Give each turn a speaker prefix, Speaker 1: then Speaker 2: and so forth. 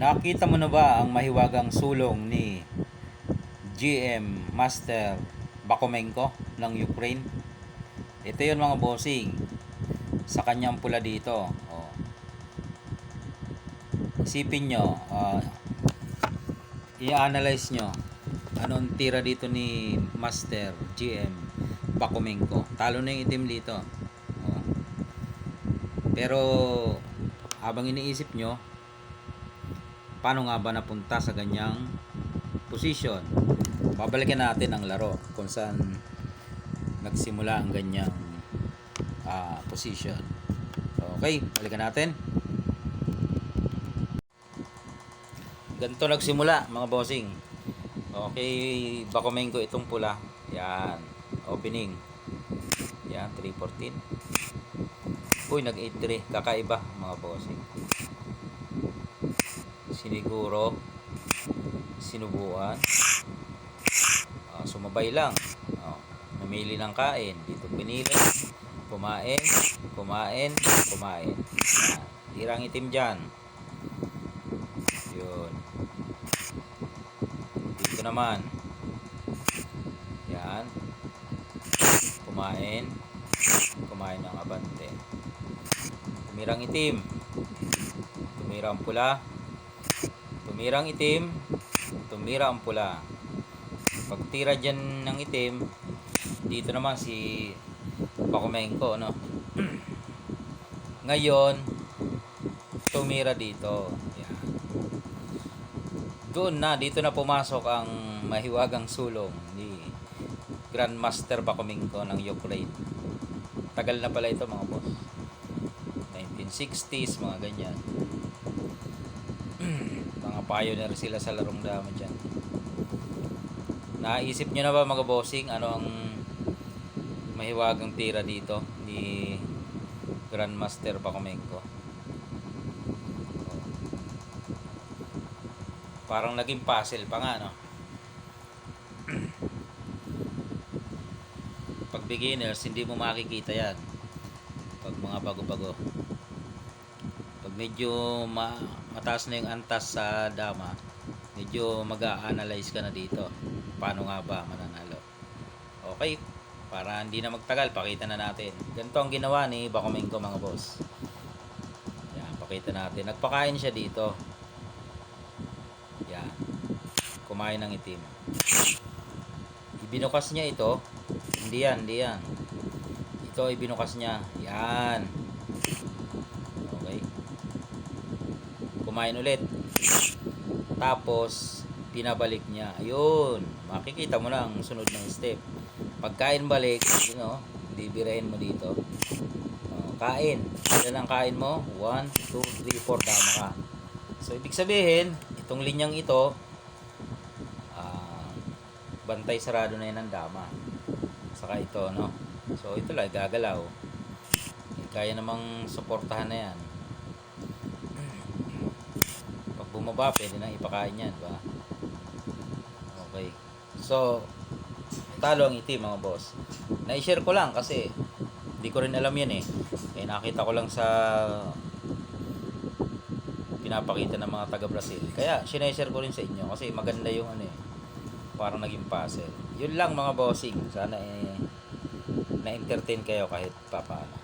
Speaker 1: Nakita mo na ba ang mahiwagang sulong ni GM Master Bakomenko ng Ukraine? Ito yun mga bossing. Sa kanyang pula dito. Oh. Isipin nyo, i-analyze nyo. Anong tira dito ni Master GM Bakomenko? Talo na yung itim dito. Oh. Pero habang iniisip nyo, paano nga ba napunta sa ganyang position? Babalikan natin ang laro kung saan nagsimula ang ganyang position. Okay, balikan natin. Ganito nagsimula mga bossing. Okay, Bakomenko itong pula. Yan, opening. Yan, 314. Uy, nag-8-3. Kakaiba mga bossing. Siniguro, sinubuan, sumabay lang, namili ng kain, dito pinili, kumain, kumain, kumain. Yan. Tirang itim dyan. Yun. Dito naman. Yan. Kumain, kumain ng abante. Tumirang itim, tumirang pula, tumirang itim, tumira ang pula. Pagtira dyan ng itim, dito naman si Bakomenko, no? Ngayon, tumira dito. Yan. Doon na, dito na pumasok ang mahiwagang sulong ni Grandmaster Bakomenko ng Ukraine. Tagal na pala ito mga boss. 1960s, mga ganyan. Pioneer sila sa larong dama dyan. Naisip nyo na ba mga bossing ano ang mahiwagang tira dito ni Grandmaster Bakomenko? Parang naging puzzle pa nga, no? Pag beginners hindi mo makikita yan. Pag mga bago-bago, pag medyo mataas na yung antas sa dama, medyo mag-a-analyze ka na dito. Paano nga ba mananalo? Okay, para hindi na magtagal, pakita na natin. Ganito ang ginawa ni Bakomenko mga boss. Yan, pakita natin. Nagpakain siya dito. Yan. Kumain ng itim. Ibinukas niya ito. Hindi yan, hindi yan. Ito ibinukas niya. Yan. Kumain ulit. Tapos pinabalik niya. Ayun, makikita mo na ang sunod ng step. Pagkain balik, bibirahin mo dito. Kain. Ilan ang kain mo? 1, 2, 3, 4, tama ka. So ibig sabihin, itong linyang ito, bantay sarado na yan ang dama. Saka ito, no? So ito lang, gagalaw. Kaya namang suportahan na yan. Bumaba, pwede nang ipakain yan, diba? Okay. So, talo ang itim mga boss. Na-share ko lang kasi hindi ko rin alam yan eh. Nakita ko lang sa pinapakita ng mga taga Brazil. Kaya, sineshare ko rin sa inyo kasi maganda yung parang naging puzzle. Yun lang mga bossing. Sana na-entertain kayo kahit papaano.